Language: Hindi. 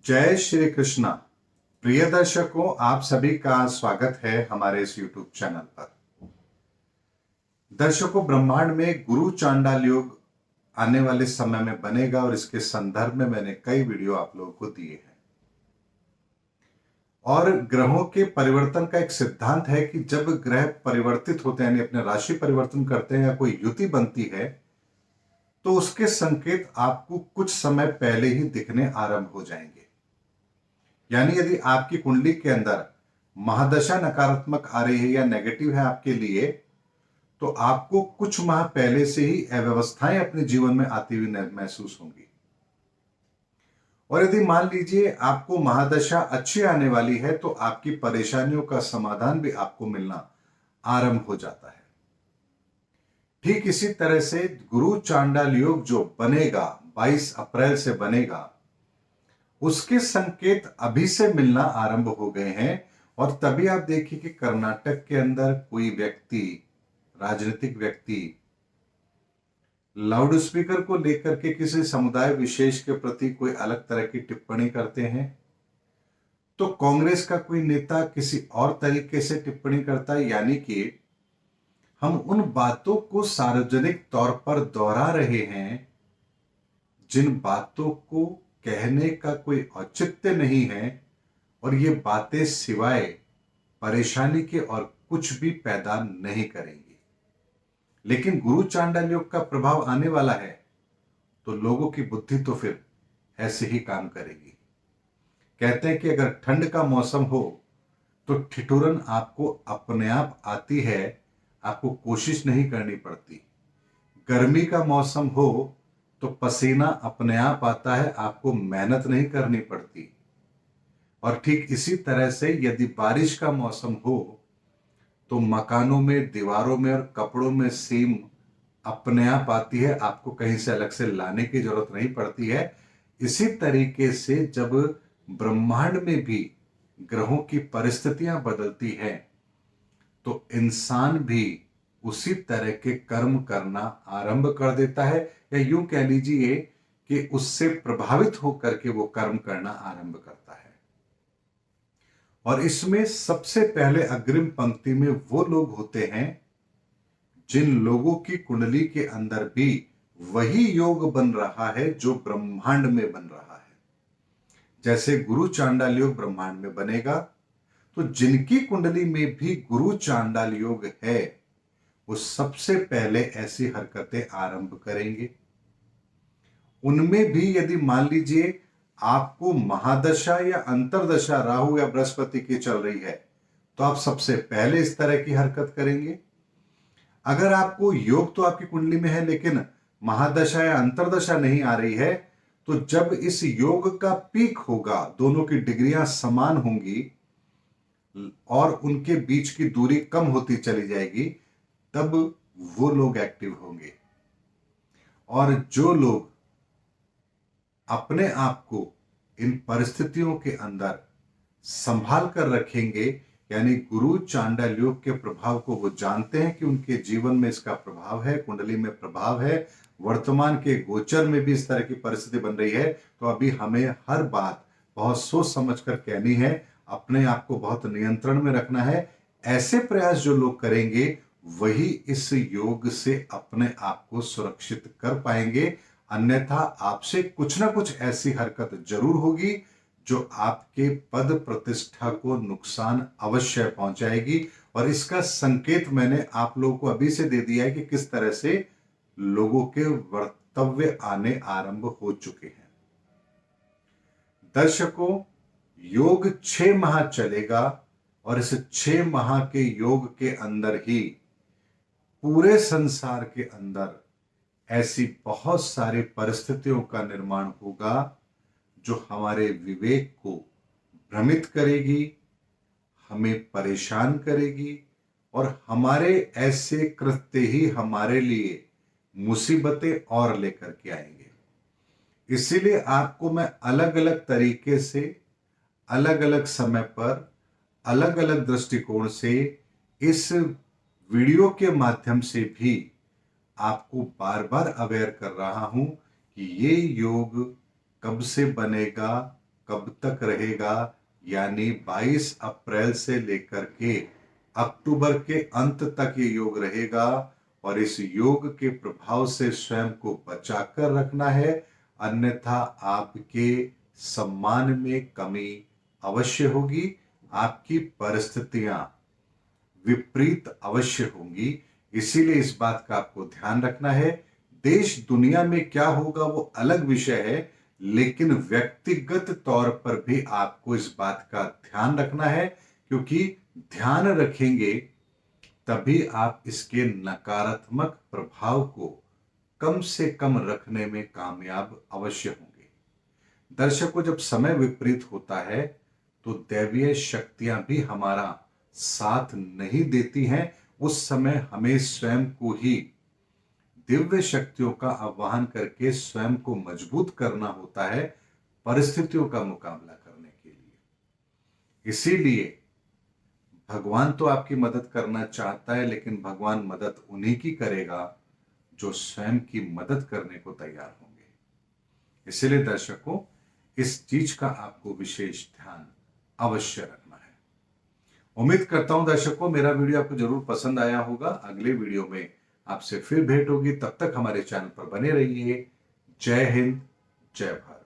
जय श्री कृष्णा। प्रिय दर्शकों, आप सभी का स्वागत है हमारे इस YouTube चैनल पर। दर्शकों, ब्रह्मांड में गुरु चांडाल योग आने वाले समय में बनेगा और इसके संदर्भ में मैंने कई वीडियो आप लोगों को दिए हैं। और ग्रहों के परिवर्तन का एक सिद्धांत है कि जब ग्रह परिवर्तित होते हैं, यानी अपने राशि परिवर्तन करते हैं या कोई युति बनती है, तो उसके संकेत आपको कुछ समय पहले ही दिखने आरंभ हो जाएंगे। यानी यदि आपकी कुंडली के अंदर महादशा नकारात्मक आ रही है या नेगेटिव है आपके लिए, तो आपको कुछ माह पहले से ही अव्यवस्थाएं अपने जीवन में आती हुई महसूस होंगी। और यदि मान लीजिए आपको महादशा अच्छी आने वाली है, तो आपकी परेशानियों का समाधान भी आपको मिलना आरंभ हो जाता है। ठीक इसी तरह से गुरु चांडाल योग जो बनेगा 22 अप्रैल से बनेगा, उसके संकेत अभी से मिलना आरंभ हो गए हैं। और तभी आप देखिए कि कर्नाटक के अंदर कोई व्यक्ति, राजनीतिक व्यक्ति, लाउड स्पीकर को लेकर के किसी समुदाय विशेष के प्रति कोई अलग तरह की टिप्पणी करते हैं, तो कांग्रेस का कोई नेता किसी और तरीके से टिप्पणी करता है। यानी कि हम उन बातों को सार्वजनिक तौर पर दोहरा रहे हैं जिन बातों को कहने का कोई औचित्य नहीं है, और ये बातें सिवाय परेशानी के और कुछ भी पैदा नहीं करेंगी। लेकिन गुरु चांडाल योग का प्रभाव आने वाला है, तो लोगों की बुद्धि तो फिर ऐसे ही काम करेगी। कहते हैं कि अगर ठंड का मौसम हो तो ठिठुरन आपको अपने आप आती है, आपको कोशिश नहीं करनी पड़ती। गर्मी का मौसम हो तो पसीना अपने आप आता है, आपको मेहनत नहीं करनी पड़ती। और ठीक इसी तरह से यदि बारिश का मौसम हो तो मकानों में, दीवारों में और कपड़ों में सीम अपने आप आती है, आपको कहीं से अलग से लाने की जरूरत नहीं पड़ती है। इसी तरीके से जब ब्रह्मांड में भी ग्रहों की परिस्थितियां बदलती हैं, तो इंसान भी उसी तरह के कर्म करना आरंभ कर देता है, या यूं कह लीजिए कि उससे प्रभावित होकर के वो कर्म करना आरंभ करता है। और इसमें सबसे पहले अग्रिम पंक्ति में वो लोग होते हैं जिन लोगों की कुंडली के अंदर भी वही योग बन रहा है जो ब्रह्मांड में बन रहा है। जैसे गुरु चांडाल योग ब्रह्मांड में बनेगा, तो जिनकी कुंडली में भी गुरु चांडाल योग है, वो सबसे पहले ऐसी हरकतें आरंभ करेंगे। उनमें भी यदि मान लीजिए आपको महादशा या अंतरदशा राहु या बृहस्पति की चल रही है, तो आप सबसे पहले इस तरह की हरकत करेंगे। अगर आपको योग तो आपकी कुंडली में है, लेकिन महादशा या अंतरदशा नहीं आ रही है, तो जब इस योग का पीक होगा, दोनों की डिग्रियां समान होंगी और उनके बीच की दूरी कम होती चली जाएगी, तब वो लोग एक्टिव होंगे। और जो लोग अपने आप को इन परिस्थितियों के अंदर संभाल कर रखेंगे, यानी गुरु चांडाल योग के प्रभाव को वो जानते हैं कि उनके जीवन में इसका प्रभाव है, कुंडली में प्रभाव है, वर्तमान के गोचर में भी इस तरह की परिस्थिति बन रही है, तो अभी हमें हर बात बहुत सोच समझ कर कहनी है, अपने आप को बहुत नियंत्रण में रखना है। ऐसे प्रयास जो लोग करेंगे, वही इस योग से अपने आप को सुरक्षित कर पाएंगे। अन्यथा आपसे कुछ ना कुछ ऐसी हरकत जरूर होगी जो आपके पद प्रतिष्ठा को नुकसान अवश्य पहुंचाएगी। और इसका संकेत मैंने आप लोगों को अभी से दे दिया है कि किस तरह से लोगों के वक्तव्य आने आरंभ हो चुके हैं। दर्शकों, योग 6 माह चलेगा, और इस 6 माह के योग के अंदर ही पूरे संसार के अंदर ऐसी बहुत सारी परिस्थितियों का निर्माण होगा जो हमारे विवेक को भ्रमित करेगी, हमें परेशान करेगी, और हमारे ऐसे कृत्य ही हमारे लिए मुसीबतें और लेकर के आएंगे। इसीलिए आपको मैं अलग अलग तरीके से, अलग अलग समय पर, अलग अलग दृष्टिकोण से इस वीडियो के माध्यम से भी आपको बार बार अवेयर कर रहा हूं कि ये योग कब से बनेगा, कब तक रहेगा, यानी 22 अप्रैल से लेकर के अक्टूबर के अंत तक ये योग रहेगा और इस योग के प्रभाव से स्वयं को बचाकर रखना है, अन्यथा आपके सम्मान में कमी अवश्य होगी, आपकी परिस्थितियां विपरीत अवश्य होंगी। इसीलिए इस बात का आपको ध्यान रखना है। देश दुनिया में क्या होगा वो अलग विषय है, लेकिन व्यक्तिगत तौर पर भी आपको इस बात का ध्यान रखना है, क्योंकि ध्यान रखेंगे तभी आप इसके नकारात्मक प्रभाव को कम से कम रखने में कामयाब अवश्य होंगे। दर्शकों, जब समय विपरीत होता है तो दैवीय शक्तियां भी हमारा साथ नहीं देती हैं। उस समय हमें स्वयं को ही दिव्य शक्तियों का आह्वान करके स्वयं को मजबूत करना होता है परिस्थितियों का मुकाबला करने के लिए। इसीलिए भगवान तो आपकी मदद करना चाहता है, लेकिन भगवान मदद उन्हीं की करेगा जो स्वयं की मदद करने को तैयार होंगे। इसीलिए दर्शकों, इस चीज का आपको विशेष ध्यान अवश्य रखना है। उम्मीद करता हूं दर्शकों मेरा वीडियो आपको जरूर पसंद आया होगा। अगले वीडियो में आपसे फिर भेंट होगी, तब तक हमारे चैनल पर बने रहिए। जय हिंद, जय भारत।